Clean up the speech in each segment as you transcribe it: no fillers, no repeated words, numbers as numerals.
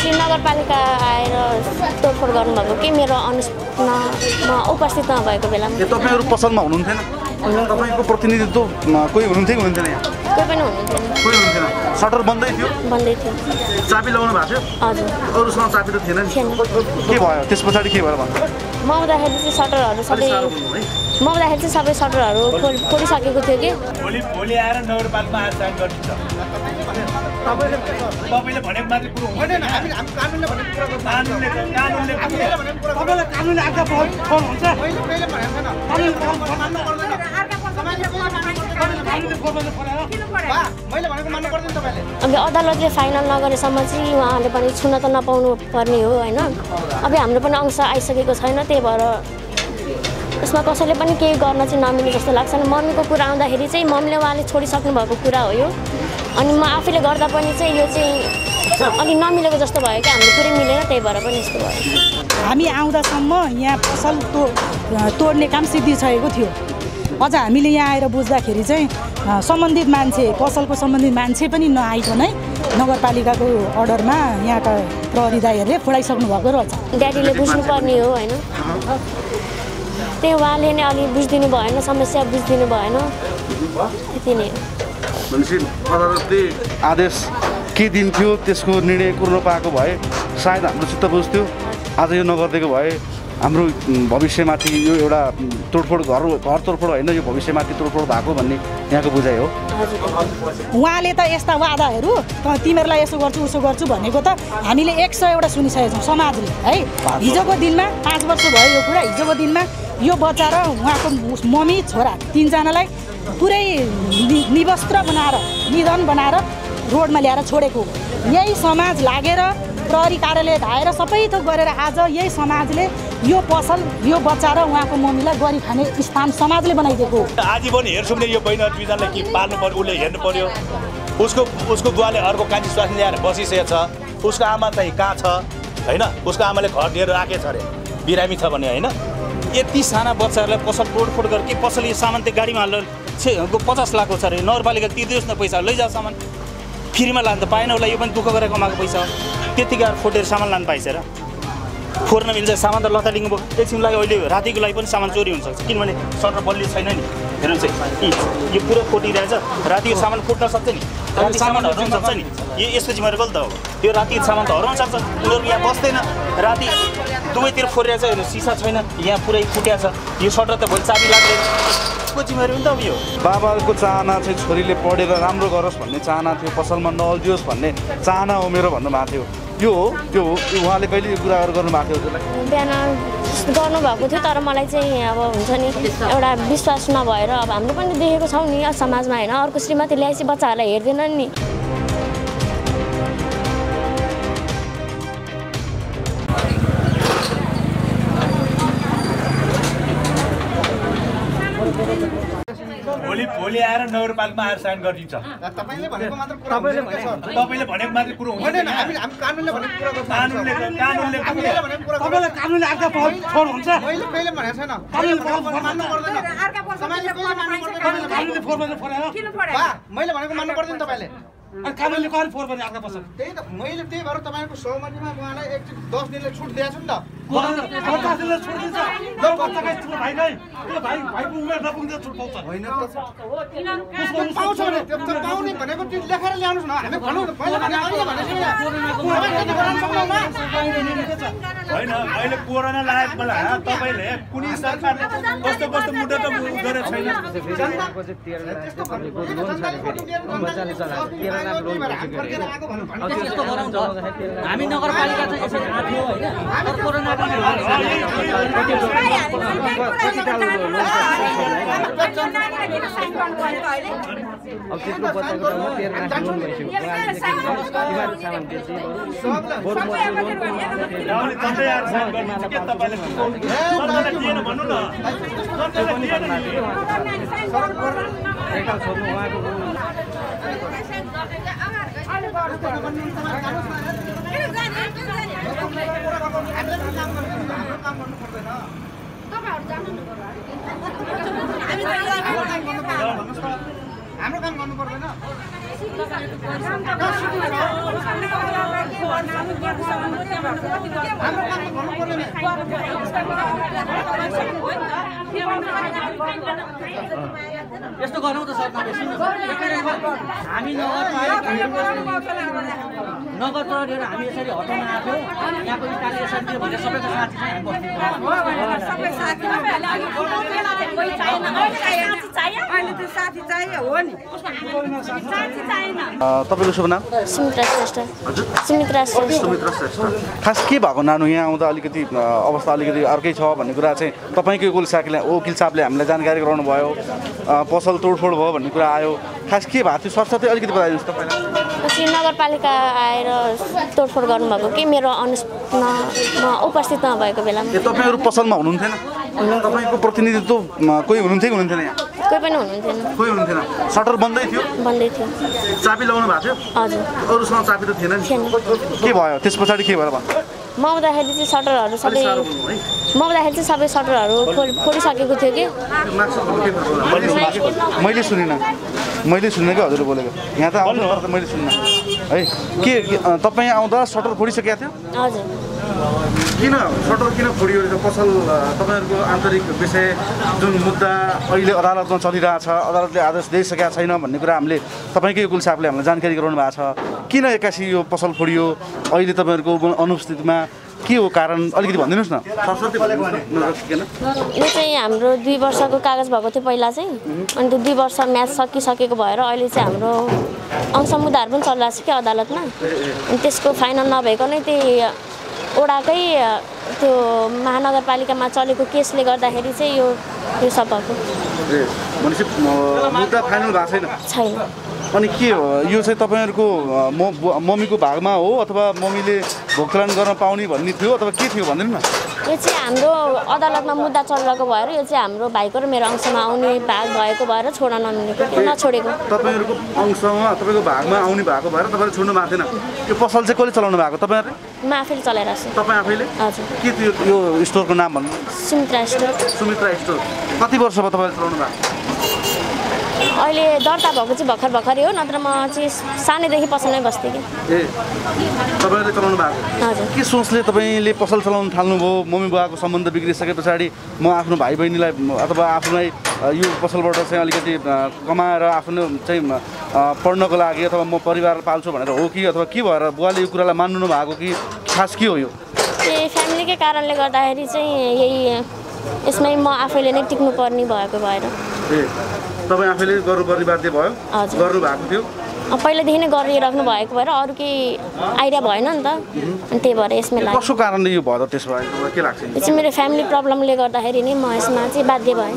अस्ति नगरपालिका आएर तोडफोड गर्नुभएको कि मेरो अनुष्ठानमा उपस्थित नभएको बेलामा। तपाईँहरू पसलमा हुनुहुन्थेन? तपाईँको प्रतिनिधित्व कोही हुनुहुन्थ्यो हुनुहुन्थेन? यहाँ कोही पनि हुनुहुन्थेन। कोही हुनुहुन्थेन? सटर बन्दै थियो? बन्दै थियो। चाबी लगाउनु भएको थियो? हजुर। अरूसँग चाबी त थिएन नि? के भयो त्यस पछाडि? के भयो भन्नु? म आउँदाखेरि चाहिँ सटरहरू सबै सटरहरू खोलिसकेको थियो कि। भोलि आएर नगरपालिकामा आएर साइन गरिदिन्छ। तपाईले भनेको मात्रै कुरो हुँदैन। हामी कानुनले भनेको कुरा गर्छौँ। कानुनले तपाईलाई कानुनले आज्ञा पाउनु हुन्छ। मैले भनेको छैन। कानुनले मान्नु पर्दैन। मैले भनेको मान्नु पर्दैन तपाईले। अब अदालतले फाइनल नगरेसम्म चाहिँ उहाँहरूले पनि छुन त नपाउनु पर्ने हो हैन। अब हाम्रो पनि अंश आइसकेको छैन, त्यही भएर यसमा कसैले पनि केही गर्न चाहिँ नमिल्ने जस्तो लाग्छ। मम्मीको कुरा आउँदाखेरि चाहिँ मम्मीले उहाँले छोडिसक्नु भएको कुरा हो यो, अनि म आफैले गर्दा पनि चाहिँ यो चाहिँ अलि नमिलेको जस्तो भयो कि हाम्रो कुरै मिलेन, त्यही भएर पनि यस्तो भयो। हामी आउँदासम्म यहाँ पसल तोड्ने काम सिद्धिसकेको थियो। अझ हामीले यहाँ आएर बुझ्दाखेरि चाहिँ सम्बन्धित मान्छे, पसलको सम्बन्धित मान्छे पनि नआइकनै नगरपालिकाको अर्डरमा यहाँका प्रहरी दाइहरूले फुडाइसक्नु भएको रहेछ। ड्याडीले बुझ्नुपर्ने हो हैन, त्यही उहाँले नै अलि बुझिदिनु भएन, समस्या बुझिदिनु भएन, त्यति नै। भनेपछि अदालतले आदेश के दिन्थ्यो त्यसको निर्णय कुर्न पाएको भए सायद हाम्रो चित्त बुझ्थ्यो। आज यो नगरिदिएको भए हाम्रो भविष्यमाथि यो एउटा तोडफोड घर तोडफोड होइन, यो भविष्यमाथि तोडफोड भएको भन्ने यहाँको बुझाइ हो। उहाँले त यस्ता वादाहरू तिमीहरूलाई यसो गर्छु उसो गर्छु भनेको त हामीले 100 सुनिसकेका छौँ समाजले है। हिजोको दिनमा 5 वर्ष भयो यो कुरा। हिजोको दिनमा यो बच्चा र उहाँको मम्मी छोरा 3 जनालाई पुरै निवस्त्र बनाएर निधन बनाएर रोडमा ल्याएर छोडेको। यही समाज लागेर प्रहरी कार्यालय धाएर सबै थोक गरेर आज यही समाजले यो पसल यो बच्चा र उहाँको मम्मीलाई गरी खाने स्थान समाजले बनाइदिएको। आजीवन हेर्छौँ नि यो बहिनी दुईजनालाई कि पाल्नु पर्यो, उसले हेर्नु पर्यो। उसको बुवाले अर्को कान्छी स्वास्नी ल्याएर बसिसकेको छ, उसको आमा चाहिँ कहाँ छ होइन, उसको आमाले घर लिएर राखेको छ अरे, बिरामी छ भने होइन। यति साना बच्चाहरूलाई पसल तोडफोड गरेर के पसल यो सामान त्यो गाडीमा हालेर 50 लाख छ अरे, नगरपालिका तिर्दियोस् न पैसा, लैजाऊ सामान। फ्रीमा लानु त पाएन उसलाई, यो पनि दुःख गरेर कमाएको पैसा हो। त्यति गाह्रो फोटेर सामान लानु पाइन्छ र? फोर्न मिल्छ सामान त लताडिङ भयो। एकछिन लागि अहिले रातिको लागि पनि सामान चोरी हुनसक्छ, किनभने सटर बलियो छैन नि। हेर्नुहोस् है यो पुरा फोटिरहेछ, रातिको सामान फुट्न सक्छ नि, राति सामान हराउन सक्छ नि। यो यसपछि मेरो गल्त हो, त्यो रातिको सामान त हराउन सक्छ। उनीहरू यहाँ बस्दैन, राति दुवैतिर फोरिरहेछ, हेर्नु सिसा छैन, यहाँ पुरै फुट्या छ। यो सटर त भोलि चाबी लाग्दैन, को जिम्मेवारी हो नि त अब यो? बाबाको चाहना चाहिँ छोरीले पढेर राम्रो गरोस् भन्ने चाहना थियो, पसलमा नअल्झियोस् भन्ने चाहना हो मेरो भन्नुभएको थियो। यो हो त्यो हो, उहाँले कहिले यो कुराहरू गर्नुभएको थियो? त्यसलाई बिहान गर्नुभएको थियो, तर मलाई चाहिँ अब हुन्छ नि एउटा विश्वास नभएर, अब हामीले पनि देखेको छौँ नि समाजमा होइन, अर्को श्रीमती ल्याएपछि बच्चाहरूलाई हेर्दैनन् नि। भोलि आएर नगरपालिकामा आएर साइन गरिदिन्छ। तपाईले भनेको मात्र कुरो हुँदैन। हामी कानुनले भनेको कुरा गर्छौँ। कानुनले तपाईलाई कानुनले आज्ञा पाउनु हुन्छ। मैले कहिले भनेको छैन। कानुनले मान्नु पर्दैन। तपाईले कहिले मान्नु पर्दैन। कानुनले फोर भने फोरेन। किन फोरेन? मैले भनेको मान्नु पर्दैन तपाईले। अनि कानुनले कसले फोर भने आज्ञा पर्छ? त्यही त मैले त्यही भएर तपाईको सहमतिमा उहाँलाई 10 दिनले छुट दिएको छु नि त। 50 दिनले छुट दिन्छ। ल बच्चाकै छुट भाइ नै। त्यो भाइको उमेर नपुग्दा छुट पाउँछ। होइन त पाउँछ भने त्यो त पाउने भनेको त्यो लेखेर ल्याउनुस् न। हामी भन्नु मैले भने अहिले भनेको होइन अहिले कोरोना लागेको बेला तपाईले कुनै सरकारले कस्तो कस्तो मुद्दा त गरेको छैन। हामी नगरपालिका चाहिँ यसरी आथ्यो हैन, कोरोना पनि अब त्यस्तो बच्चाको ठाउँमा 13 लाख लोन भइसक्यो। हाम्रो काम गर्नु पर्दैन। यस्तो गरौँ त सर हामी नगर प्रहरीहरू हामी यसरी हटाउन आएको यहाँको इन्टालिएसन दियो भने सबैको साथी चाहिँ तपाईँको शुभ नाम? सुमित्रा श्रेष्ठ। सुमित्रा श्रेष्ठ। सुमित्रा श्रेष्ठ। खास के भएको नानु यहाँ आउँदा अलिकति अवस्था अलिकति अर्कै छ भन्ने कुरा चाहिँ तपाईँकै वकिल साहबले हामीलाई जानकारी गराउनु भयो। पसल तोडफोड भयो भन्ने कुरा आयो। खास के भएको थियो सरसर्ती अलिकति बताइदिनुहोस् तपाईँलाई। नगरपालिका आएर तोडफोड गर्नुभएको कि मेरो उपस्थित नभएको बेलामा। तपाईँहरू पसलमा हुनुहुन्थेन? तपाईँको प्रतिनिधित्व कोही हुनुहुन्थ्यो कि हुनुहुन्थेन यहाँ? कोही पनि हुनुहुन्थेन। कोही हुनुहुन्थेन। सटर बन्दै थियो? बन्दै थियो। चाबी लगाउनु भएको थियो? हजुर। अरूसँग चाबी त थिएन नि? के भयो त्यस पछाडि के भयो भन्नु? म आउँदाखेरि चाहिँ सटरहरू सबै सबै सटरहरू खोलिसकेको थियो कि मैले सुनिनँ कि हजुर बोलेको यहाँ त आउनु पर्छ मैले सुनिनँ है। के तपाईँ आउँदा सटर फोडिसकेको थियो? हजुर। किन सटर किन फोडियो रहेछ? पसल तपाईँहरूको आन्तरिक विषय जुन मुद्दा अहिले अदालतमा चलिरहेछ, अदालतले आदेश दिइसकेका छैन भन्ने कुरा हामीले तपाईँकै वकिल साहबले हामीलाई जानकारी गराउनु भएको छ। किन एक्कासी यो पसल फोडियो अहिले तपाईँहरूको अनुपस्थितिमा? के हो कारण अलिकति भनिदिनुहोस् न। यो चाहिँ हाम्रो 2 वर्षको कागज भएको थियो पहिला चाहिँ, अनि त्यो 2 वर्ष म्याच सकिसकेको भएर अहिले चाहिँ हाम्रो अंशमुद्दाहरू पनि चलिरहेको छ कि अदालतमा, अनि त्यसको फाइनल नभइकनै त्यही ओडाकै त्यो महानगरपालिकामा चलेको केसले गर्दाखेरि चाहिँ यो सब भएको। मुद्दा फाइनल भएको छैन? अनि के हो यो चाहिँ तपाईँहरूको मम्मीको भागमा हो अथवा मम्मीले भुक्तान गर्न पाउने भन्ने थियो अथवा के थियो भन्दैन न? यो चाहिँ हाम्रो अदालतमा मुद्दा चलिरहेको भएर यो चाहिँ हाम्रो भाइको र मेरो अंशमा आउने भाग भएको भएर छोड्न नमिलेको, नछोडेको। तपाईँहरूको अंशमा तपाईँको भागमा आउने भएको भएर तपाईँले छोड्नु भएको थिएन? यो पसल चाहिँ कसले चलाउनु भएको? तपाईँहरूले? म आफैले चलाइरहेको छु। तपाईँ आफैले? हजुर। के थियो यो स्टोरको नाम भन्नु? सुमित्रा स्टोर। सुमित्रा स्टोर। कति वर्ष भयो तपाईँले चलाउनु भएको? अहिले दर्ता भएको चाहिँ भर्खरै हो, नत्र म चाहिँ सानैदेखि पसलमै बस्थेँ कि। तपाईँले चलाउनु भएको? हजुर। के सोचले तपाईँले पसल चलाउनु थाल्नुभयो? मम्मी बुवाको सम्बन्ध बिग्रिसके पछाडि म आफ्नो भाइ बहिनीलाई अथवा आफूलाई यो पसलबाट चाहिँ अलिकति कमाएर आफ्नो चाहिँ पढ्नको लागि अथवा म परिवार पाल्छु भनेर हो कि अथवा के भएर बुवाले यो कुरालाई मान्नु नभएको कि खास के हो यो? ए फ्यामिलीकै कारणले गर्दाखेरि चाहिँ यही यसमै म आफैले नै टिक्नुपर्ने भएको भएर। तपाईँ आफैले गर्नुपर्ने बाध्य भयो? गर्नु भएको थियो? पहिलादेखि नै गरिराख्नु भएको भएर अरू केही आइडिया भएन नि त, अनि त्यही भएर यसमै लाग्यो। कसको कारणले यो भयो त्यस भए के लाग्छ? यो चाहिँ मेरो फ्यामिली प्रब्लमले गर्दाखेरि नै म यसमा चाहिँ बाध्य भएँ।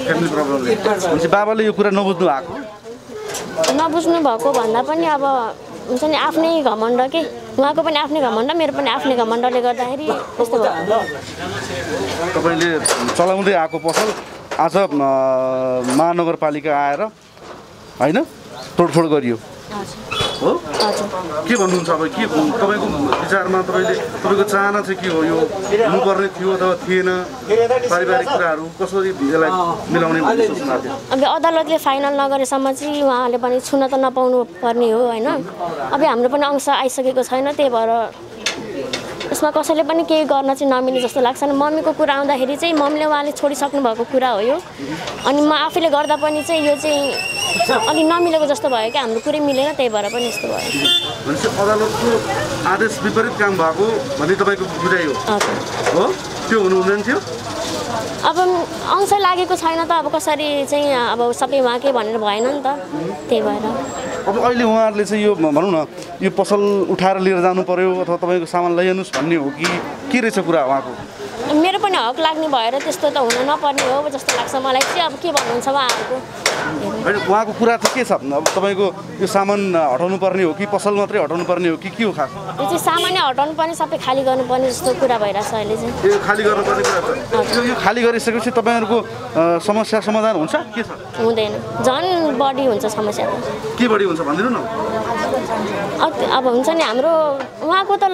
फ्यामिली प्रब्लमले? भनेपछि बाबाले यो कुरा नबुझ्नु भएको? नबुझ्नु भएको भन्दा पनि अब हुन्छ नि आफ्नै घमण्ड के, उहाँको पनि आफ्नै घमण्ड मेरो पनि आफ्नै घमण्डले गर्दाखेरि यस्तो भयो। तपाईँले चलाउँदै आएको पसल आज महानगरपालिका आएर होइन तोडफोड गरियो हो? के भन्नुहुन्छ अब? के तपाईँको विचारमा तपाईँको चाहना चाहिँ के हो? यो हुनुपर्ने थियो अथवा थिएन? पारिवारिक कुराहरू कसरी यसलाई मिलाउने भन्ने सोच्नु थियो? अब अदालतले फाइनल नगरेसम्म चाहिँ उहाँहरूले पनि छुन त नपाउनु पर्ने हो होइन। अब हाम्रो पनि अंश आइसकेको छैन, त्यही भएर यसमा कसैले पनि केही गर्न चाहिँ नमिल्ने जस्तो लाग्छ। मम्मीको कुरा आउँदाखेरि चाहिँ मम्मीले उहाँले छोडिसक्नु भएको कुरा हो यो, अनि म आफैले गर्दा पनि चाहिँ यो चाहिँ अलिक नमिलेको जस्तो भयो कि हाम्रो कुरै मिलेन, त्यही भएर पनि यस्तो भयो। भनेपछि अदालतको आदेश विपरीत काम भएको भन्ने तपाईँको बुझाइ हो? त्यो हुनु हुँदैन थियो? अब अंश लागेको छैन त अब कसरी चाहिँ अब सबै उहाँकै भनेर भएन नि त, त्यही भएर। अब अहिले उहाँहरूले चाहिँ यो भनौँ न यो पसल उठाएर लिएर जानु पर्यो अथवा तपाईँको सामान लैजानुहोस् भन्ने हो कि के रहेछ कुरा उहाँको? मेरो पनि हक लाग्ने भएर त्यस्तो त हुन नपर्ने हो जस्तो लाग्छ मलाई चाहिँ। अब के भन्नुहुन्छ उहाँहरूको? होइन उहाँको कुरा त के छ? अब तपाईँको यो सामान हटाउनु पर्ने हो कि पसल मात्रै हटाउनु पर्ने हो कि के हो खास? यो चाहिँ सामान्य हटाउनु पर्ने, सबै खाली गर्नुपर्ने जस्तो कुरा भइरहेछ अहिले चाहिँ। यो खाली गर्नुपर्ने कुरा छ? यो खाली गरिसकेपछि तपाईँहरूको समस्या समाधान हुन्छ के छ? हुँदैन, झन् बढी हुन्छ समस्या। के बढी हुन्छ भनिदिनु न। अब हुन्छ नि हाम्रो उहाँको त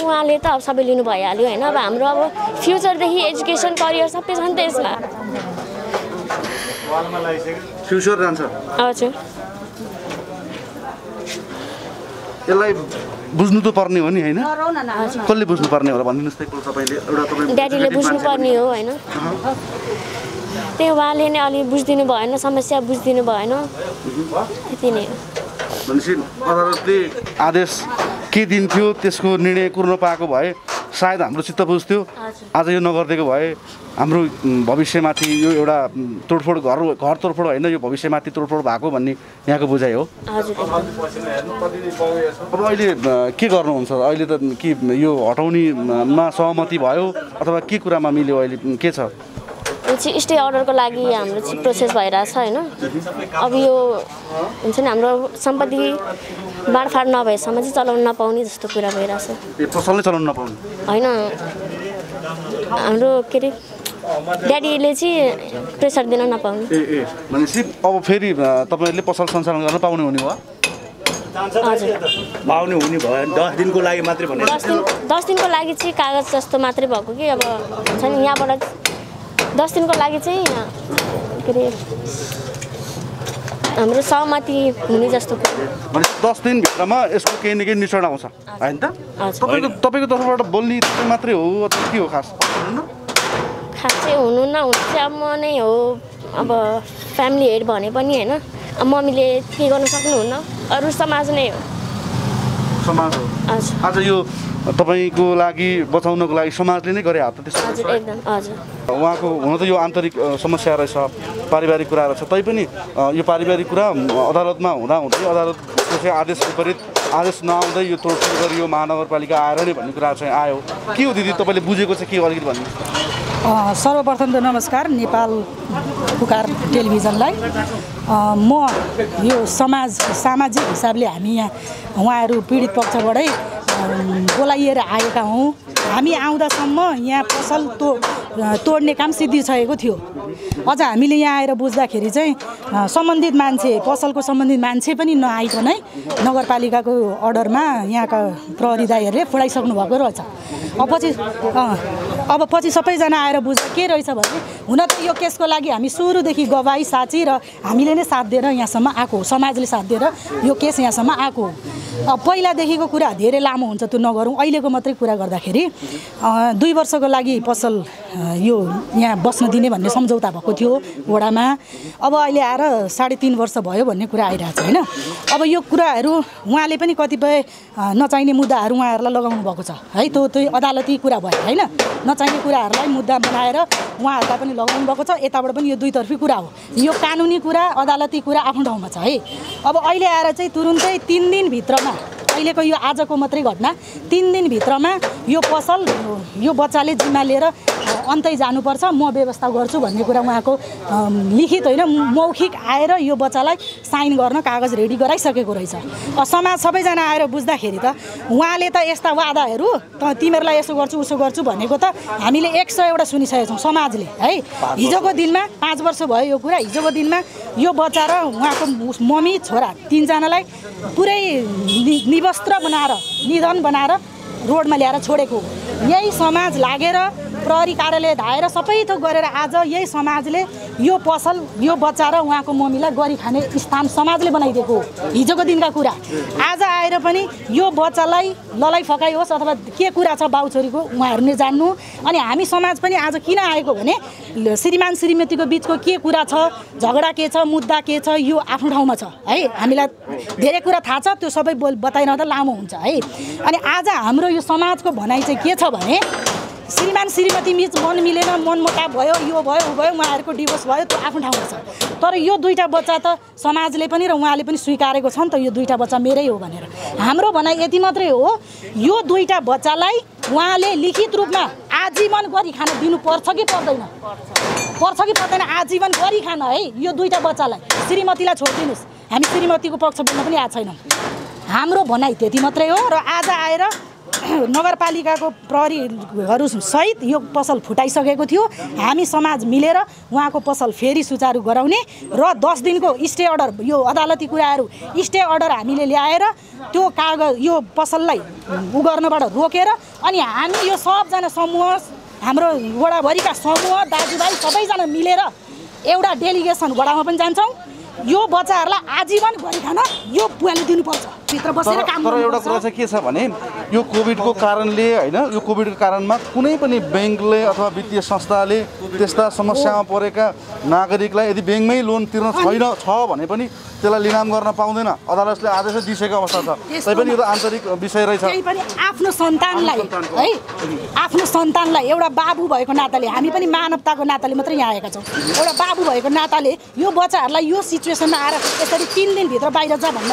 उहाँले त अब सबै लिनु भइहाल्यो होइन। अब हाम्रो अब फ्युचरदेखि एजुकेसन करियर सबै छ नि त यसमा। फ्युचर जान्छ? हजुर। यसलाई बुझ्नु त पर्ने हो नि हैन कसले बुझ्नु पर्ने होला भनिदिनुस् त एकपल्ट तपाईले एउटा तपाईँ ड्याडीले बुझ्नु पर्ने हो हैन त्यो उहाँले नै अलि बुझिदिनु भएन समस्या बुझिदिनु भएन यति नै हो भनेपछि अदालतले आदेश के दिन्थ्यो त्यसको निर्णय कुर्न पाएको भए सायद हाम्रो चित्त बुझ्थ्यो आज यो नगरिदिएको भए हाम्रो भविष्यमाथि यो एउटा तोडफोड घर तोडफोड होइन यो भविष्यमाथि तोडफोड भएको भन्ने यहाँको बुझाइ हो अब अहिले के गर्नुहुन्छ अहिले त के यो हटाउनेमा सहमति भयो अथवा के कुरामा मिल्यो अहिले के छ स्टे अर्डरको लागि हाम्रो चाहिँ प्रोसेस भइरहेछ होइन अब यो हुन्छ नि हाम्रो सम्पत्ति बाँडफाँड नभएसम्म चाहिँ चलाउन नपाउने जस्तो कुरा भइरहेछ पसल नै चलाउन नपाउने होइन हाम्रो के अरे ड्याडीले चाहिँ प्रेसर दिन नपाउने ए भनेपछि अब फेरि तपाईँहरूले पसल सञ्चालन गर्न पाउने हुने भयो पाउने हुने भयो 10 दिनको लागि मात्रै भने 10 दिनको लागि चाहिँ कागज जस्तो मात्रै भएको कि अब हुन्छ नि यहाँबाट 10 दिनको लागि चाहिँ के अरे हाम्रो सहमति हुने जस्तो भने 10 दिनभित्रमा यसको केही न केही निचोड आउँछ होइन त तपाईँको तर्फबाट बोल्ने तपाईँ मात्रै हो अथवा के हो खास चाहिँ हुनु नहुनु चाहिँ अब म नै हो अब फ्यामिली हेड भने पनि होइन अब मम्मीले के गर्न सक्नुहुन्न अरू समाज नै हो समाज हो आज यो तपाईँको लागि बचाउनको लागि समाजले नै गरे हात हजुर एकदम हजुर उहाँको हुन त यो आन्तरिक समस्या रहेछ पारिवारिक कुरा रहेछ तैपनि यो पारिवारिक कुरा अदालतमा हुँदै अदालतको चाहिँ आदेश विपरीत आदेश नआउँदै यो तोडफोड गरियो महानगरपालिका आएर नै भन्ने कुरा चाहिँ आयो के हो दिदी तपाईँले बुझेको चाहिँ के अलिकति भन्नु सर्वप्रथम त नमस्कार नेपाल पुकार टेलिभिजनलाई म यो सामाजिक हिसाबले हामी यहाँ उहाँहरू पीडित पक्षबाटै बोलाइएर आएका हौँ हामी आउँदासम्म यहाँ पसल तोड्ने काम सिद्धिसकेको थियो अझ हामीले यहाँ आएर बुझ्दाखेरि चाहिँ सम्बन्धित मान्छे पसलको सम्बन्धित मान्छे पनि नआइकनै नगरपालिकाको अर्डरमा यहाँका प्रहरी दाइहरूले फोडाइसक्नु भएको रहेछ अब पछि सबैजना आएर बुझ्दा के रहेछ भने हुन त यो केसको लागि हामी सुरुदेखि गवाई साची र हामीले नै साथ दिएर यहाँसम्म आएको हो समाजले साथ दिएर यो केस यहाँसम्म आएको हो पहिलादेखिको कुरा धेरै लामो हुन्छ त्यो नगरौँ अहिलेको मात्रै कुरा गर्दाखेरि 2 वर्षको लागि पसल यो यहाँ बस्न दिने भन्ने सम्झौता भएको थियो वडामा अब अहिले आएर 3.5 वर्ष भयो भन्ने कुरा आइरहेछ होइन अब यो कुराहरू उहाँले पनि कतिपय नचाहिने मुद्दाहरू उहाँहरूलाई लगाउनु भएको छ है त्यो अदालती कुरा भयो होइन नचाहिने कुराहरूलाई मुद्दा बनाएर उहाँहरूलाई पनि लगाउनु भएको छ यताबाट पनि यो दुईतर्फी कुरा हो यो कानुनी कुरा अदालती कुरा आफ्नो ठाउँमा छ है अब अहिले आएर चाहिँ तुरुन्तै 3 दिनभित्रमा अहिलेको यो आजको मात्रै घटना 3 दिनभित्रमा यो पसल यो बच्चाले जिम्मा लिएर अन्तै जानुपर्छ म व्यवस्था गर्छु भन्ने कुरा उहाँको लिखित होइन मौखिक आएर यो बच्चालाई साइन गर्न कागज रेडी गराइसकेको रहेछ समाज सबैजना आएर बुझ्दाखेरि त उहाँले त यस्ता वादाहरू त तिमीहरूलाई यसो गर्छु उसो गर्छु भनेको त हामीले 100 वटा सुनिसकेका छौँ समाजले है हिजोको दिनमा 5 वर्ष भयो यो कुरा हिजोको दिनमा यो बच्चा र उहाँको मम्मी छोरा 3 जनालाई पुरै निवस्त्र बनाएर निधन बनाएर रोडमा ल्याएर छोडेको यही समाज लागेर प्रहरी कार्यालय धाएर सबै थोक गरेर आज यही समाजले यो पसल यो बच्चा र उहाँको मम्मीलाई गरी खाने स्थान समाजले बनाइदिएको हिजोको दिनका कुरा आज आएर पनि यो बच्चालाई ललाइ फकाइ होस् अथवा के कुरा छ बाउछोरीको उहाँहरू नै जान्नु अनि हामी समाज पनि आज किन आएको भने श्रीमान श्रीमतीको बिचको के कुरा छ झगडा के छ मुद्दा के छ यो आफ्नो ठाउँमा छ है हामीलाई धेरै कुरा थाहा छ त्यो सबै बताइरहँदा लामो हुन्छ है अनि आज हाम्रो यो समाजको भनाइ चाहिँ के छ भने श्रीमान श्रीमती बीच मन मिलेन मनमुटाव भयो यो भयो ऊ भयो उहाँहरूको डिभोर्स भयो त्यो आफ्नो ठाउँमा छ तर यो 2टा बच्चा त समाजले पनि र उहाँले पनि स्वीकारेको छ नि त यो 2टा बच्चा मेरै हो भनेर हाम्रो भनाइ यति मात्रै हो यो 2टा बच्चालाई उहाँले लिखित रूपमा आजीवन गरी खान दिनुपर्छ कि पर्दैन पर्छ कि पर्दैन आजीवन गरी खान है यो 2टा बच्चालाई श्रीमतीलाई छोडिदिनुहोस् हामी श्रीमतीको पक्ष बोल्न पनि आएको छैनौँ हाम्रो भनाइ त्यति मात्रै हो र आज आएर नगरपालिकाको प्रहरीहरू सहित यो पसल फुटाइसकेको थियो हामी समाज मिलेर उहाँको पसल फेरि सुचारू गराउने र 10 दिनको स्टे अर्डर यो अदालती कुराहरू स्टे अर्डर हामीले ल्याएर त्यो कागज यो पसललाई गर्नबाट रोकेर अनि हामी यो सबजना समूह हाम्रो वडाभरिका समूह दाजुभाइ सबैजना मिलेर एउटा डेलिगेसन वडामा पनि जान्छौँ यो बच्चाहरूलाई आजीवन गरी खान यो बुवाले दिनुपर्छ भित्र बसेर काम तर एउटा कुरा चाहिँ के छ भने यो कोभिडको कारणले होइन यो कोभिडको कारणमा कुनै पनि ब्याङ्कले अथवा वित्तीय संस्थाले त्यस्ता समस्यामा परेका नागरिकलाई यदि ब्याङ्कमै लोन तिर्न छ भने पनि त्यसलाई लिनाम गर्न पाउँदैन अदालतले आदेश दिइसकेको अवस्था छ तैपनि यो त आन्तरिक विषय रहेछ त्यही पनि आफ्नो सन्तानलाई है आफ्नो सन्तानलाई एउटा बाबु भएको नाताले हामी पनि मानवताको नाताले मात्रै यहाँ आएका छौँ एउटा बाबु भएको नाताले यो बच्चाहरूलाई यो सिचुएसनमा आएर यसरी 3 दिनभित्र बाहिर जा भन्न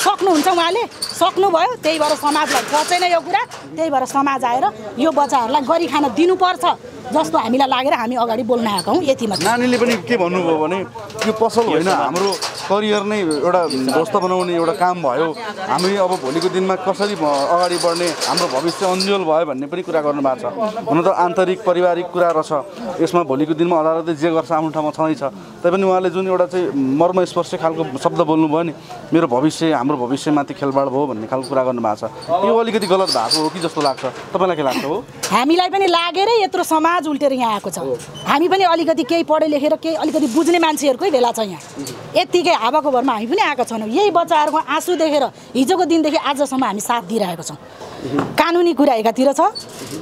सक्नुहुन्छ उहाँले सक्नुभयो त्यही भएर समाजलाई पचेन यो कुरा त्यही भएर समाज आएर यो बच्चाहरूलाई गरी खान दिनुपर्छ जस्तो हामीलाई लागेर हामी अगाडि बोल्न आएका हौँ यति मात्र नानीले पनि के भन्नुभयो भने यो पसल होइन हाम्रो करियर नै एउटा ध्वस्त बनाउने एउटा काम भयो हामी अब भोलिको दिनमा कसरी अगाडि बढ्ने हाम्रो भविष्य उज्जवल भयो भन्ने पनि कुरा गर्नुभएको छ हुन त आन्तरिक पारिवारिक कुरा रहेछ यसमा भोलिको दिनमा अदालतले जे गर्छ आफ्नो ठाउँमा छँदैछ तैपनि उहाँले जुन एउटा चाहिँ मर्मस्पर्शी खालको शब्द बोल्नुभयो नि मेरो भविष्य हाम्रो भविष्यमाथि खेलबाड भयो भन्ने खालको कुरा गर्नुभएको छ यो अलिकति गलत भएको हो कि जस्तो लाग्छ तपाईँलाई के लाग्छ हो हामीलाई पनि लागेरै यत्रो समाज उल्टेर यहाँ आएको छ हामी पनि अलिकति केही पढे लेखेर केही अलिकति बुझ्ने मान्छेहरूकै भेला छ यहाँ यत्तिकै हावाको भरमा हामी पनि आएका छैनौँ यही बच्चाहरूको आँसु देखेर हिजोको दिनदेखि आजसम्म हामी साथ दिइरहेको छौँ कानुनी कुरा एकातिर छ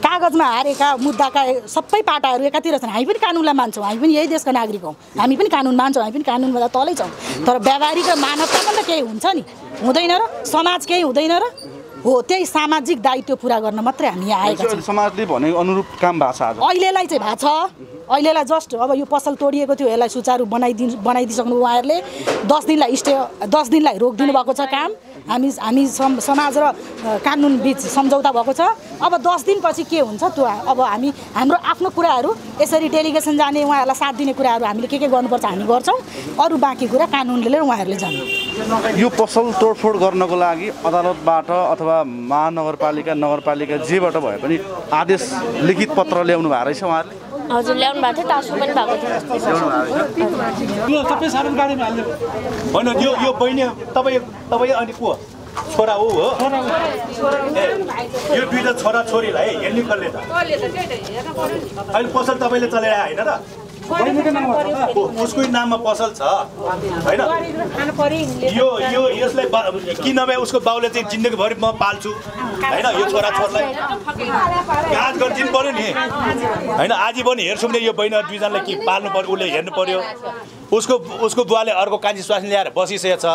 कागजमा हारेका मुद्दाका सबै पाटाहरू एकातिर छन् हामी पनि कानुनलाई मान्छौँ हामी पनि यही देशका नागरिक हौँ हामी पनि कानुन मान्छौँ हामी पनि कानुनभन्दा तलै छौँ तर व्यावहारिक र मानवतामा त केही हुन्छ नि हुँदैन र समाज केही हुँदैन र हो त्यही सामाजिक दायित्व पुरा गर्न मात्रै हामी यहाँ आएका छौँ समाजले भनेको अनुरूप काम भएको छ आज अहिलेलाई चाहिँ भएको छ अहिलेलाई जस्ट अब यो पसल तोडिएको थियो यसलाई सुचारू बनाइदिसक्नु उहाँहरूले 10 दिनलाई रोकिदिनु भएको छ काम हामी समाज र कानुन बीच सम्झौता भएको छ अब 10 दिनपछि के हुन्छ त्यो अब हाम्रो आफ्नो कुराहरू यसरी डेलिगेसन जाने उहाँहरूलाई साथ दिने कुराहरू हामीले के गर्नुपर्छ हामी गर्छौँ अरू बाँकी कुरा कानुनले उहाँहरूले जान्नु यो पसल तोडफोड गर्नको लागि अदालतबाट अथवा महानगरपालिका नगरपालिका जेबाट भए पनि आदेश लिखित पत्र ल्याउनु भएको रहेछ उहाँहरूले हजुर ल्याउनु भएको थियो टासु पनि भएको थियो होइन यो बहिनी तपाईँ अनि को छोरा हो यो दुईटा छोरा छोरीलाई हेर्ने कसले त अहिले पसल तपाईँले चलाइरहे होइन र उसकै नाममा पसल छ होइन यो यसलाई कि नभए उसको बाउले चाहिँ जिन्दगीभरि म पाल्छु होइन यो छोराछोरीलाई काज गरिदिनु पऱ्यो नि होइन आज पनि हेर्छौँ नि यो बहिनी दुईजनालाई के पाल्नु पऱ्यो उसले हेर्नु पऱ्यो उसको बुवाले अर्को कान्छी स्वास्नी ल्याएर बसिसकेको छ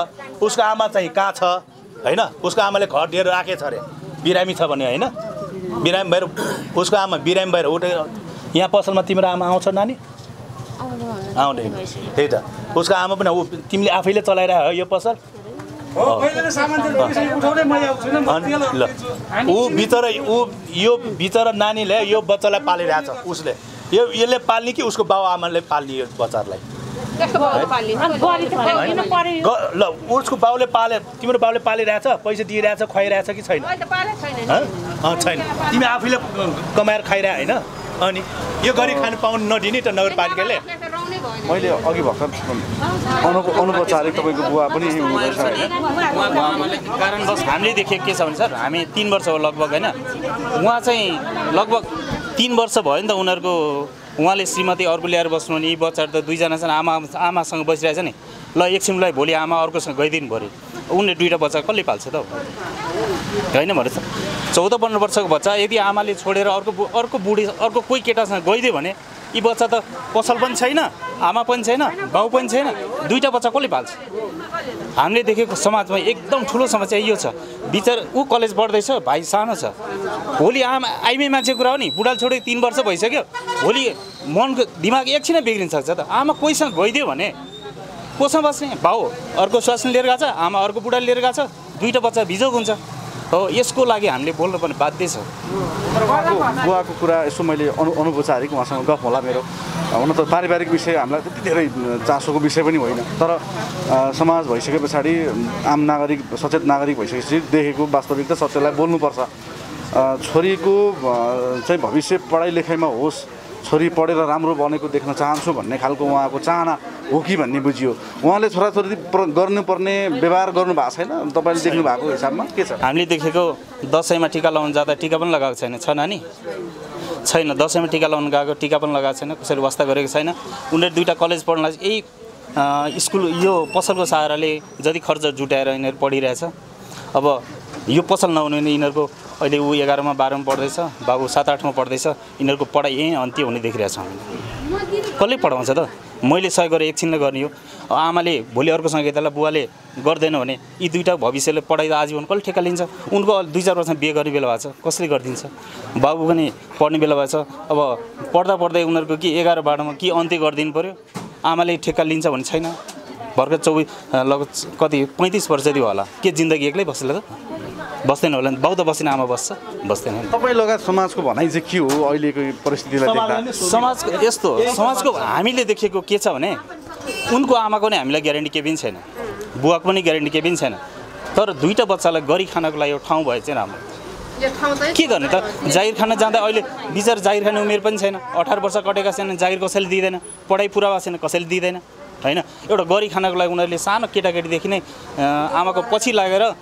उसको आमा चाहिँ कहाँ छ होइन उसको आमाले घर दिएर राखेको छ अरे बिरामी छ भने होइन बिरामी भएर उसको आमा बिरामी भएर उठेर यहाँ पसलमा तिम्रो आमा आउँछ नानी आउँदैन त्यही त उसको आमा पनि तिमीले आफैले चलाइरह यो पसल ल यो बिचरा नानीले यो बच्चालाई पालिरहेछ उसले यसले पाल्ने कि उसको बाउ आमाले पाल्ने यो बच्चाहरूलाई ल उसको बाउले पाले तिम्रो बाउले पालिरहेछ पैसा दिइरहेछ खुवाइरहेछ कि छैन छैन तिमी आफैले कमाएर खाइरह होइन अनि यो गरी खानु पाउनु नदिने त नगरपालिकाले मैले अघि भर्खर अनौपचारिक तपाईँको बुवा पनि हुनुहुन्छ कारणवश हामीले देखेको के छ भने सर हामी 3 वर्ष हो लगभग होइन उहाँ चाहिँ लगभग 3 वर्ष भयो नि त उनीहरूको उहाँले श्रीमती अर्को ल्याएर बस्नु नि यी बच्चाहरू त दुईजना छन् आमासँग बसिरहेछ नि ल एकछिनलाई भोलि आमा अर्कोसँग गइदिनु पऱ्यो उनले दुईवटा बच्चा कसले पाल्छ त होइन भने 14-15 वर्षको बच्चा यदि आमाले छोडेर अर्को बुढी अर्को कोही केटासँग गइदियो भने यी बच्चा त पसल पनि छैन आमा पनि छैन बाउ पनि छैन दुईवटा बच्चा कसले पाल्छ हामीले देखेको समाजमा एकदम ठुलो समस्या यो छ बिचार ऊ कलेज पढ्दैछ भाइ सानो छ भोलि आमा आइमे मान्छे कुरा हो नि बुढाल छोडे 3 वर्ष भइसक्यो भोलि मनको दिमाग एकछिन बिग्रिन सक्छ त आमा कोहीसँग गइदियो भने कोसँग बस्ने बाउ अर्को स्वास्नी लिएर गएको छ आमा अर्को बुढाले लिएर गएको छ दुईवटा बच्चा बिजोग हुन्छ हो यसको लागि हामीले बोल्नुपर्ने बाध्य छ बुवाको कुरा यसो मैले अनौपचारिक उहाँसँग गफ होला मेरो हुन त पारिवारिक विषय हामीलाई त्यति धेरै चासोको विषय पनि होइन तर समाज भइसके पछाडि आम नागरिक सचेत नागरिक भइसकेपछि देखेको वास्तविकता सत्यलाई बोल्नुपर्छ छोरीको चाहिँ भविष्य पढाइ लेखाइमा होस् छोरी पढेर राम्रो बनेको देख्न चाहन्छु भन्ने खालको उहाँको चाहना हो कि भन्ने बुझियो उहाँले छोराछोरी गर्नुपर्ने व्यवहार गर्नु भएको छैन तपाईँले देख्नु भएको हिसाबमा के छ हामीले देखेको दसैँमा टिका लगाउन जाँदा टिका पनि लगाएको छ नानी छैन दसैँमा टिका लगाउन गएको टिका पनि लगाएको छैन कसरी वास्ता गरेको छैन उनीहरू दुईवटा कलेज पढ्नलाई यही स्कुल यो पसलको सहाराले जति खर्च जुटाएर यिनीहरू पढिरहेछ। अब यो पसल नहुने भने यिनीहरूको अहिले ऊ 11मा 12मा पढ्दैछ, बाबु 7-8मा पढ्दैछ, यिनीहरूको पढाइ यहीँ अन्त्य हुने देखिरहेछ हामीले। कसले पढाउँछ त? मैले सहयोग गरेँ एकछिनले गर्ने हो। आमाले भोलि अर्कोसँग यतालाई बुवाले गर्दैन भने यी दुईवटा भविष्यले पढाइ आजीवन कसले ठेक्का लिन्छ? उनको 2-4 वर्षमा बिहे गर्ने बेला भएको छ, कसले गरिदिन्छ? बाबु पनि पढ्ने बेला भएको छ। अब पढ्दा पढ्दै उनीहरूको कि 11-12मा कि अन्त्य गरिदिनु पऱ्यो। आमाले ठेक्का लिन्छ भने छैन। भर्खर 24 लगभग कति 35 वर्ष जति होला। के जिन्दगी एक्लै बस्ला त? बस्दैन होला नि। बाउ त बस्दैन, आमा बस्छ? बस्दैन। तपाईँ लगायत समाजको भनाइ चाहिँ के हो अहिलेको परिस्थितिलाई देख्दा? समाजको यस्तो समाजको हामीले देखेको के छ भने उनको आमाको नै हामीलाई ग्यारेन्टी केही पनि छैन, बुवाको पनि ग्यारेन्टी केही पनि छैन। तर दुईवटा बच्चालाई गरी खानको लागि एउटा ठाउँ भए चाहिँ राम्रो। के गर्ने त? जागिर खान जाँदा अहिले बिचार जागिर खाने उमेर पनि छैन। 18 वर्ष कटेका छैन, जागिर कसैले दिँदैन, पढाइ पुरा भएको छैन, कसैले दिँदैन होइन। एउटा गरी खानको लागि उनीहरूले सानो केटाकेटीदेखि नै आमाको पछि लागेर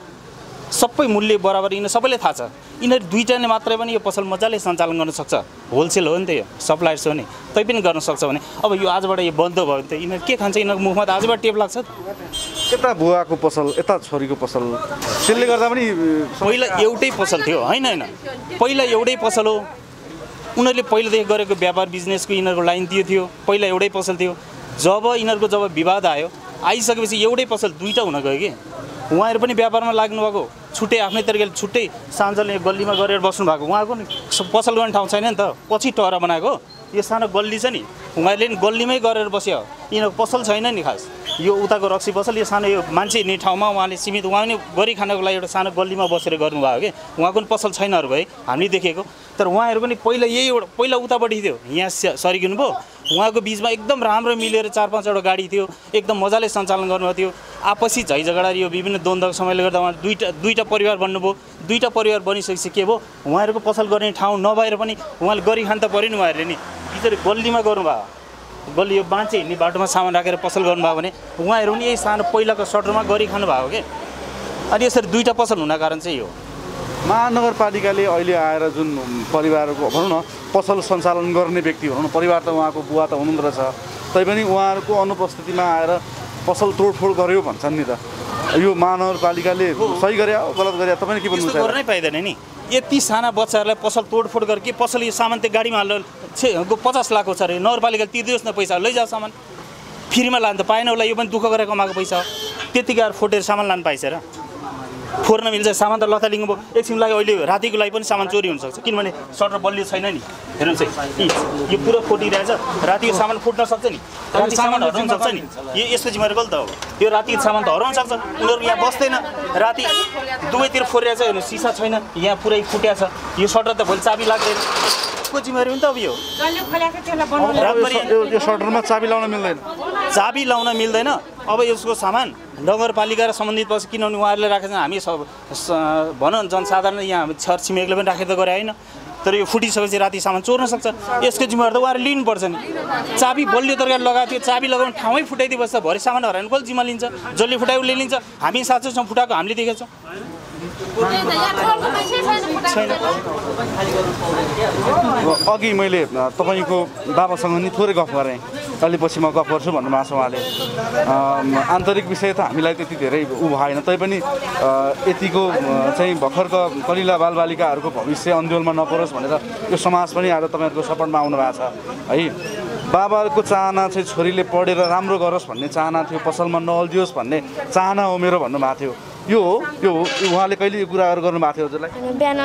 सबै मूल्य बराबर यिनीहरू सबैले थाहा छ। यिनीहरू दुईवटाले मात्रै पनि यो पसल मजाले सञ्चालन गर्न सक्छ। होलसेल हो नि त, यो सप्लायर्स हो नि, तै पनि गर्न सक्छ भने अब यो आजबाट यो बन्द भयो भने त यिनीहरू के खान्छ? यिनीहरूको मुखमा त आजबाट टेप लाग्छ। यता बुवाको पसल, यता छोरीको पसल, त्यसले गर्दा पनि पहिला एउटै पसल थियो होइन। पहिला एउटै पसल हो। उनीहरूले पहिलादेखि गरेको व्यापार बिजनेसको यिनीहरूको लाइन त्यो थियो। पहिला एउटै पसल थियो। जब विवाद आयो, आइसकेपछि एउटै पसल दुईवटा हुन गयो कि उहाँहरू पनि व्यापारमा लाग्नु भएको, छुट्टै आफ्नै तरिकाले छुट्टै सान्जलले गल्लीमा गरेर बस्नु भएको। उहाँको नि पसल गर्ने ठाउँ छैन नि त, पछि टहरा बनाएको यो सानो गल्ली छ नि, उहाँहरूले नि गल्लीमै गरेर बस्यो। यिनीहरूको पसल छैन नि खास। यो उताको रक्सी पसल, यो सानो यो मान्छे हिँड्ने ठाउँमा उहाँले सीमित, उहाँ पनि गरी खानको लागि एउटा सानो गल्लीमा बसेर गर्नुभयो कि उहाँको पनि पसल छैनहरू भए हामीले देखेको। तर उहाँहरू पनि पहिला यही एउटा पहिला उतापट्टि थियो, यहाँ सरिकिनु भयो। उहाँको बिचमा एकदम राम्रो मिलेर 4-5वटा गाडी थियो, एकदम मजाले सञ्चालन गर्नुभएको थियो। आपसी झैझगडा यो विभिन्न द्वन्द्वको समयले गर्दा उहाँ दुईवटा परिवार बन्नुभयो। दुईवटा परिवार बनिसकेपछि के भयो? उहाँहरूको पसल गर्ने ठाउँ नभएर पनि उहाँले गरी खान त पऱ्यो नि। उहाँहरूले नि बिचरा गल्लीमा गर्नुभयो। गल्ली यो बाँचे हिँड्ने बाटोमा सामान राखेर पसल गर्नुभयो भने उहाँहरू पनि यही सानो पहिलाको सटरमा गरी खानुभएको के। अनि यसरी दुईवटा पसल हुन कारण चाहिँ यो महानगरपालिकाले अहिले आएर जुन परिवारको भनौँ न पसल सञ्चालन गर्ने व्यक्ति भनौँ न, परिवार त उहाँको बुवा त हुनुहुँदो रहेछ, तैपनि उहाँहरूको अनुपस्थितिमा आएर पसल तोडफोड गर्यो भन्छन् नि त। यो महानगरपालिकाले सही गरे गलत गरे तपाईँले के भन्नुहुन्छ? गर्नै पाइँदैन नि। यति साना बच्चाहरूलाई पसल तोडफोड गरेर के पसल यो सामान त्यो गाडीमा हालेर 50 लाख हो छ अरे, नगरपालिकाले तिर्दियोस् न पैसा, लैजाऊ सामान। फ्रीमा लानु त पाएन होला, यो पनि दुःख गरेर कमाएको पैसा हो। त्यतिकै आएर फोटेर सामान लानु पाइन्छ र? फोर्न मिल्छ सामान त लथालिङ्ग भयो। एकछिन लागि अहिले रातिको लागि पनि सामान चोरी हुनसक्छ, किनभने सटर बलियो छैन नि। हेर्नुहोस् है, यो पुरो फुटिरहेछ, रातिको सामान फुट्न सक्छ नि, राति सामान हराउन सक्छ नि। यो यसको जिम्मेवारी कसले त हो? यो रातिको सामान त हराउन सक्छ। उनीहरू यहाँ बस्दैन, राति दुवैतिर फोरिरहेछ। हेर्नु सिसा छैन, यहाँ पुरै फुट्या छ। यो सटर त भोलि चाबी लाग्दैन, को जिम्मेवारी हो नि त? अब यो सटरमा चाबी लाउन मिल्दैन, चाबी लाउन मिल्दैन। अब यसको सामान नगरपालिका र सम्बन्धित पछि, किनभने उहाँहरूले राखेको छ। हामी भनौँ जनसाधारण यहाँ छर छिमेकले पनि राखेर त गरे होइन। तर यो फुटिसकेपछि राति सामान चोर्न सक्छ, यसको जिम्मेवारी त उहाँहरूले लिनुपर्छ नि। चाबी बलियो तरकारी लगाएको थियो, चाबी लगाउनु ठाउँै फुटाइदिए बस्छ, भरे सामान हरायो कसले जिम्मा लिन्छ? जसले फुटायो उसले लिन्छ। हामी साथीसँग फुटाएको हामीले देखेको छौँ। अघि मैले तपाईँको बाबासँग नि थोरै गफ गरेँ, अलि पछि म गफ गर्छु भन्नुभएको छ उहाँले। आन्तरिक विषय त हामीलाई त्यति धेरै भएन, तैपनि यतिको चाहिँ भर्खरको कलिला बालबालिकाहरूको भविष्य अन्धोलमा नपरोस् भनेर यो समाज पनि आएर तपाईँहरूको सपोर्टमा आउनु भएको छ है। बाबाको चाहना चाहिँ छोरीले पढेर राम्रो गरोस् भन्ने चाहना थियो, पसलमा नअल्झियोस् भन्ने चाहना हो मेरो भन्नुभएको थियो। यो उहाँले कहिले यो कुराहरू गर्नुभएको थियो हजुरलाई? बिहान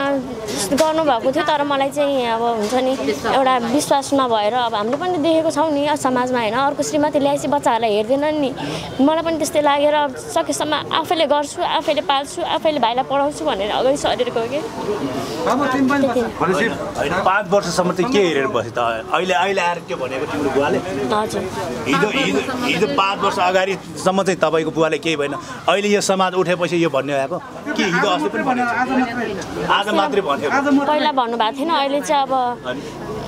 गर्नुभएको थियो, तर मलाई चाहिँ अब हुन्छ नि एउटा विश्वास नभएर, अब हामीले पनि देखेको छौँ नि समाजमा होइन, अर्को श्रीमती ल्याएपछि बच्चाहरूलाई हेर्दैनन् नि। मलाई पनि त्यस्तै लागेर सकेसम्म आफैले गर्छु, आफैले पाल्छु, आफैले भाइलाई पढाउँछु भनेर अगाडि सरेर गयो कि। 5 वर्षसम्म चाहिँ के हेरेर बस्यो त? अहिले आएर के भनेको तिम्रो बुवाले? हजुर, हिजो 5 वर्ष अगाडिसम्म चाहिँ तपाईँको बुवाले केही भएन। अहिले यो समाज उठेपछि यो भन्ने आएको के? हिजो अस्ति पनि भनेको, आज मात्रै भन्यो। पहिला भन्नुभएको थिएन, अहिले चाहिँ अब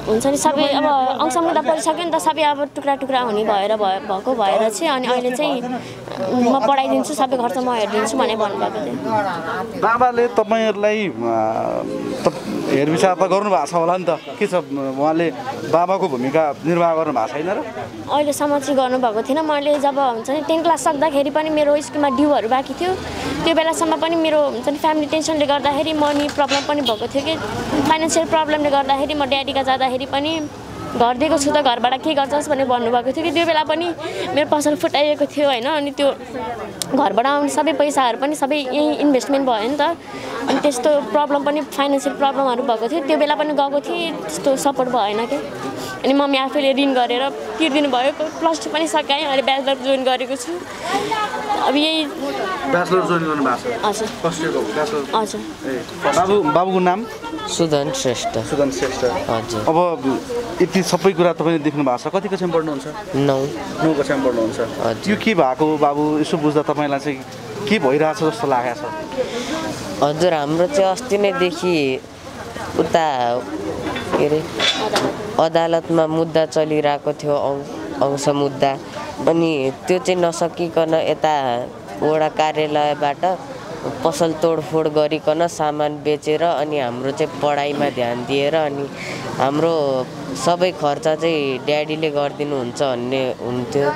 हुन्छ नि सबै अब अंशमा त परिसक्यो नि त, सबै अब टुक्रा टुक्रा हुने भएको भएर चाहिँ अनि अहिले चाहिँ म पढाइदिन्छु, सबै खर्च म हेरिदिन्छु भनेर भन्नुभएको थियो। बाबाले तपाईँहरूलाई हेरविचार त गर्नु भएको छ होला नि त के छ उहाँले बाबाको भूमिका निर्वाह गर्नु भएको छैन र अहिलेसम्म चाहिँ गर्नुभएको थिएन मैले जब हुन्छ नि 10 क्लास सक्दाखेरि पनि मेरो स्कुलमा ड्युहरू बाँकी थियो त्यो बेलासम्म पनि मेरो हुन्छ नि फ्यामिली टेन्सनले गर्दाखेरि मनी प्रब्लम पनि भएको थियो कि फाइनेन्सियल प्रब्लमले गर्दाखेरि म ड्याडीका जाँदाखेरि पनि घर दिएको छु त घरबाट के गर्छस् भनेर भन्नुभएको थियो कि त्यो बेला पनि मेरो पसल फुटाइएको थियो होइन अनि त्यो घरबाट आउने सबै पैसाहरू पनि सबै यही इन्भेस्टमेन्ट भयो नि त अनि त्यस्तो प्रब्लम पनि फाइनेन्सियल प्रब्लमहरू भएको थियो त्यो बेला पनि गएको थिएँ त्यस्तो सपोर्ट भएन कि अनि मम्मी आफैले ऋण गरेर तिर्दिनु भयो +2 पनि सकाएँ अहिले ब्याचलर जोइन गरेको छु अब यही ब्याचलर जोइन गर्नु भएको छ हजुर फर्स्ट इयरको ब्याचलर हजुर बाबुको नाम सुदन श्रेष्ठ हजुर अब यति सबै कुरा तपाईँले देख्नु भएको छ कति कक्षामा पढ्नुहुन्छ 9 कक्षामा पढ्नुहुन्छ यो के भएको बाबु यसो बुझ्दा तपाईँलाई चाहिँ के भइरहेछ जस्तो लागेको छ हजुर हाम्रो चाहिँ अस्ति नैदेखि उता के अरे अदालतमा मुद्दा चलिरहेको थियो अंश मुद्दा अनि त्यो चाहिँ नसकिकन यता वडा कार्यालयबाट पसल तोडफोड गरिकन सामान बेचेर अनि हाम्रो चाहिँ पढाइमा ध्यान दिएर अनि हाम्रो सबै खर्च चाहिँ ड्याडीले गरिदिनुहुन्छ भन्ने हुन्थ्यो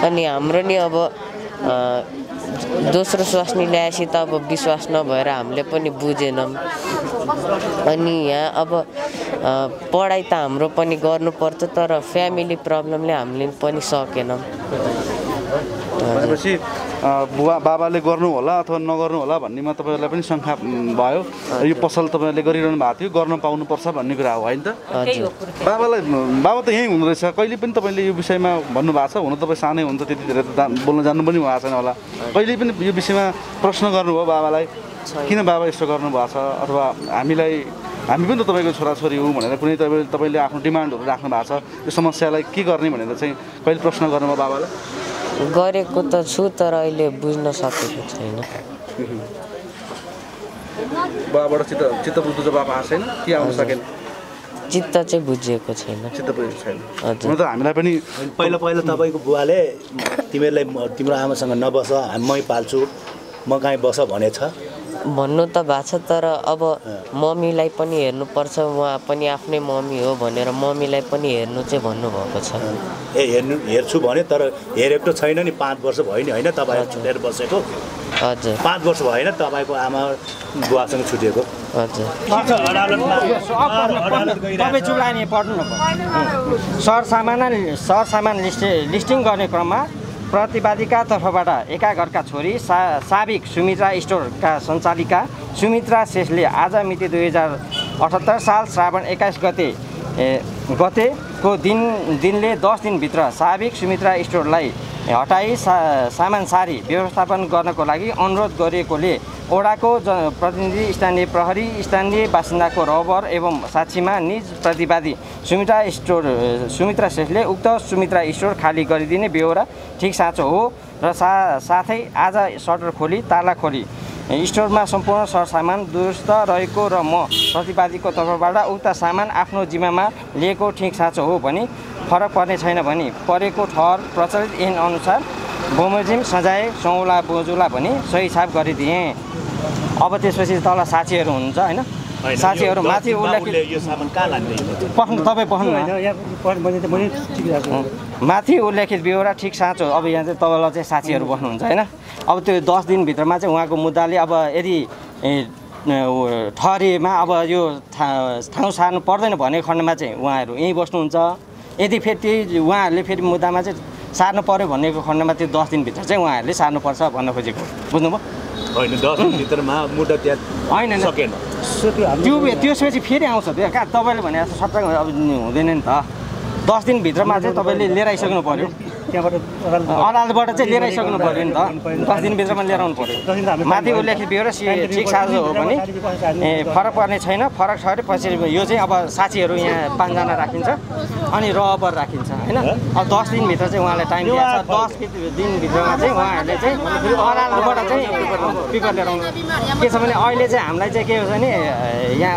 अनि हाम्रो नि अब दोस्रो स्वास्नी ल्याएपछि त अब विश्वास नभएर हामीले पनि बुझेनौँ अनि यहाँ अब पढाइ त हाम्रो पनि गर्नुपर्छ तर फ्यामिली प्रब्लमले हामीले पनि सकेनौँ भनेपछि बाबाले गर्नु होला अथवा नगर्नु होला भन्नेमा तपाईँहरूलाई पनि शङ्का भयो यो पसल तपाईँहरूले गरिरहनु भएको थियो गर्न पाउनुपर्छ भन्ने कुरा हो होइन त बाबा त यहीँ हुँदो रहेछ कहिले पनि तपाईँले यो विषयमा भन्नुभएको छ हुन तपाईँ सानै हुन्छ त्यति धेरै त बोल्न जान्नु पनि भएको छैन होला कहिले पनि यो विषयमा प्रश्न गर्नुभयो बाबालाई किन बाबा यस्तो गर्नुभएको छ अथवा हामी पनि त तपाईँको छोराछोरी हो भनेर कुनै तपाईँले आफ्नो डिमान्डहरू राख्नु भएको छ यो समस्यालाई के गर्ने भनेर चाहिँ कहिले प्रश्न गर्नुभयो बाबालाई गरेको त छु तर अहिले बुझ्न सकेको छैन बाबाबाट चित्त बुझ्नु जवाब आएको छैन के आउन सकेन चित्त चाहिँ बुझिएको छैन चित्त बुझेको छैन हजुर त हामीलाई पनि पहिला तपाईँको बुवाले तिमीहरूलाई तिम्रो आमासँग नबस मै पाल्छु म कहीँ बस भनेछ भन्नु त भएको छ तर अब मम्मीलाई पनि हेर्नुपर्छ उहाँ पनि आफ्नै मम्मी हो भनेर मम्मीलाई पनि हेर्नु चाहिँ भन्नुभएको छ हेर्छु भने तर हेरेको छैन नि 5 वर्ष भयो नि होइन तपाईँ छुटेर बसेको हजुर 5 वर्ष भएन तपाईँको आमा बुवासँग छुटेको हजुर तपाईँ चुलानी पढ्नु सरसामान लिस्टिङ गर्ने क्रममा प्रतिवादीका तर्फबाट एका घरका छोरी साबिक सुमित्रा स्टोरका सञ्चालिका सुमित्रा शेषले आज मिति 2078 साल श्रावण 21 गतेको दिनले 10 दिनभित्र साबिक सुमित्रा स्टोरलाई हटाई सामान सारी व्यवस्थापन गर्नको लागि अनुरोध गरिएकोले ओडाको प्रतिनिधि स्थानीय प्रहरी स्थानीय बासिन्दाको रबर एवं साक्षीमा निज प्रतिवादी सुमित्रा शेषले उक्त सुमित्रा स्टोर खाली गरिदिने बेहोरा ठिक साँचो हो र साथै आज सटर खोली ताला खोली स्टोरमा सम्पूर्ण सरसामान दुरुस्त रहेको र म प्रतिवादीको तर्फबाट उक्त सामान आफ्नो जिम्मामा लिएको ठिक साँचो हो भनी फरक पर्ने छैन भनी परेको ठहर प्रचलित ऐन अनुसार बमोजिम सजाय सौला बोजुला भनी सही छाप गरिदिएँ अब त्यसपछि तल साक्षीहरू हुनुहुन्छ होइन साक्षीहरू माथि माथि उल्लेखित बेहोरा ठिक साँचो अब यहाँ चाहिँ तल चाहिँ साक्षीहरू बस्नुहुन्छ होइन अब त्यो 10 दिनभित्रमा चाहिँ उहाँको मुद्दाले अब यदि ठहरीमा अब यो ठाउँ सार्नु पर्दैन भनेको खण्डमा चाहिँ उहाँहरू यहीँ बस्नुहुन्छ यदि फेरि उहाँहरूले फेरि मुद्दामा चाहिँ सार्नु पर्यो भनेको खण्डमा त्यो 10 दिनभित्र चाहिँ उहाँहरूले सार्नुपर्छ भन्न खोजेको बुझ्नुभयो होइन 10 दिनभित्रमा मुद्दा होइन सकेन त्यसपछि फेरि आउँछ त्यो कहाँ तपाईँले भने जस्तो सट्टा अब हुँदैन नि त 10 दिनभित्रमा चाहिँ तपाईँले लिएर आइसक्नु पर्यो अदालतबाट चाहिँ लिएर आइसक्नु पर्यो नि त 10 दिनभित्रमा लिएर आउनु पर्यो माथि उल्लेखित बेहोरा ठिक साझो हो भने फरक पर्ने छैन फरक छ अरे पछि यो चाहिँ अब साक्षीहरू यहाँ 5 जना राखिन्छ अनि रबर राखिन्छ होइन अब 10 दिनभित्र चाहिँ उहाँलाई टाइम दिएको छ 10 दिनभित्रमा चाहिँ उहाँहरूले चाहिँ अदालतबाट चाहिँ पेपर लिएर आउनु के छ भने अहिले चाहिँ हामीलाई चाहिँ के हुन्छ भने यहाँ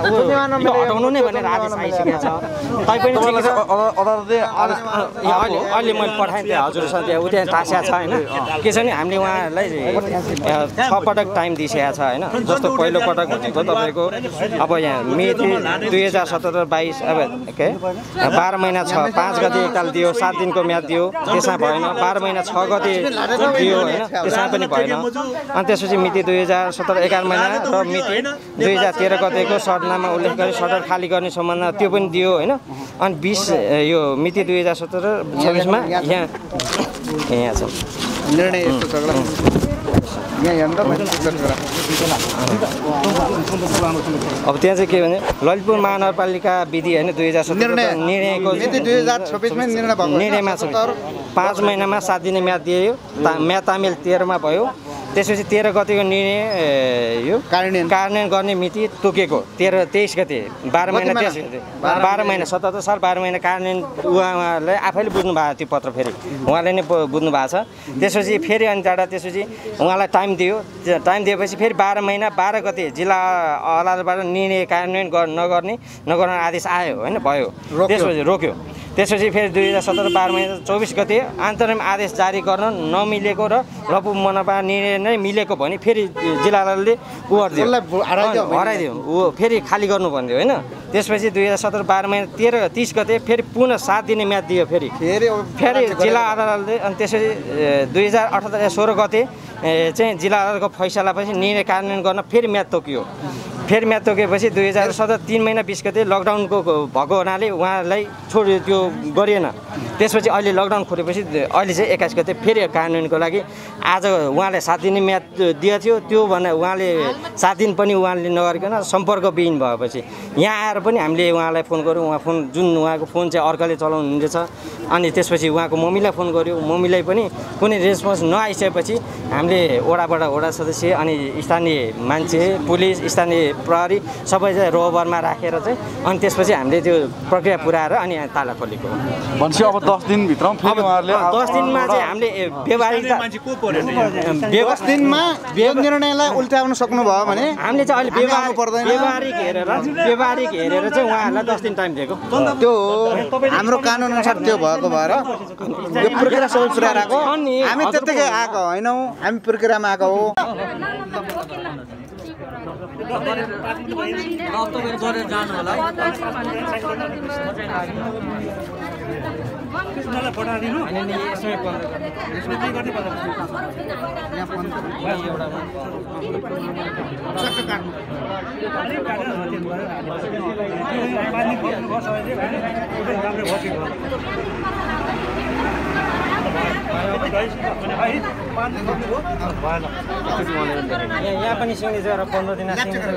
हटाउनु नै भनेर आदेश आइसकेको छ तैपनि अहिले मैले पठाएँ अहिले हजुरसँग त्यहाँ त्यहाँ टाँस्या छ होइन के छ भने हामीले उहाँहरूलाई 6 पटक टाइम दिइसकेको छ होइन जस्तो पहिलो पटक भनेको तपाईँको अब यहाँ मे 2017-22 अब के 12 महिना 5 गते एकताल दियो 7 दिनको म्याद दियो त्यसमा भएन 12 महिना 6 गते दियो होइन त्यसमा पनि भएन अनि त्यसपछि मिति 2017 11 महिना र मिति 2013 गतेको सर्टनामा उल्लेख गरी सटर खाली गर्ने सम्बन्धमा त्यो पनि दियो होइन अनि 20 यो मिति 2017-26 मा यहाँ छ निर्णय यस्तो छ यहाँ हेर्नु त अब त्यहाँ चाहिँ के भने ललितपुर महानगरपालिका विधि होइन 2017 निर्णयको मिति 2026 मा निर्णय भएको निर्णयमा छ 5 महिनामा 7 दिने म्याद दियो म्याद तामेल 13 मा भयो त्यसपछि 13 गतेको निर्णय यो कार्यान्वयन गर्ने मिति तोकेको 23 गते 12 महिना 23 गते 12 महिना 77 साल 12 महिना कार्यान्वयन उहाँहरूले आफैले बुझ्नु भएको त्यो पत्र फेरि उहाँले नै बुझ्नु भएको छ त्यसपछि फेरि अनि टाढा त्यसपछि उहाँलाई टाइम दिएपछि फेरि 12 महिना 12 गते जिल्ला अदालतबाट निर्णय कार्यान्वयन नगर्ने आदेश आयो होइन भयो त्यसपछि रोक्यो त्यसपछि फेरि 2017-12 महिना 24 गते अन्तरिम आदेश जारी गर्न नमिलेको र लघु मुनाफा निर्णय नै मिलेको भने फेरि जिल्ला अदालतले हराइदियो फेरि खाली गर्नु भन्यो होइन त्यसपछि 2017-12 महिना 30 गते फेरि पुनः 7 दिने म्याद दियो फेरि जिल्ला अदालतले अनि त्यसपछि 2018-16 गते चाहिँ जिल्ला अदालतको फैसलापछि निर्णय कार्यान्वयन गर्न फेरि म्याद तोकियो फेरि म्याद तोकेपछि 2017 3 महिना 20 गते लकडाउनको भएको हुनाले उहाँलाई छोड्यो त्यो गरिएन त्यसपछि अहिले लकडाउन खोलेपछि अहिले चाहिँ 21 गते फेरि कार्यान्वयनको लागि आज उहाँले 7 दिने म्याद दिएको थियो त्यो भने उहाँले 7 दिन पनि उहाँले नगरिकन सम्पर्कविहीन भएपछि यहाँ आएर पनि हामीले उहाँलाई फोन गऱ्यौँ उहाँ फोन जुन उहाँको फोन चाहिँ अर्काले चलाउनु हुँदैछ अनि त्यसपछि उहाँको मम्मीलाई फोन गऱ्यौँ मम्मीलाई पनि कुनै रेस्पोन्स नआइसकेपछि हामीले वडा सदस्य अनि स्थानीय मान्छे पुलिस स्थानीय प्रहरी सबै चाहिँ रोबरमा राखेर चाहिँ अनि त्यसपछि हामीले त्यो प्रक्रिया पुऱ्याएर अनि ताला खोलेको भनेपछि अब 10 दिनभित्र फेरि उहाँहरूले 10 दिनमा चाहिँ हामीले व्यावहारिकता 10 दिनमा यो निर्णयलाई उल्टाउन सक्नुभयो भने हामीले चाहिँ अहिले व्यावहारिक हेरेर चाहिँ उहाँहरूलाई 10 दिन टाइम दिएको त्यो हाम्रो कानुन अनुसार त्यो भएको भएर यो प्रक्रिया सबै पुऱ्याएर आएको हामी त्यतिकै आएको होइनौँ हामी प्रक्रियामा आएको हो यहाँ पनि सिग्नेचर 15 दिन सिग्नेचर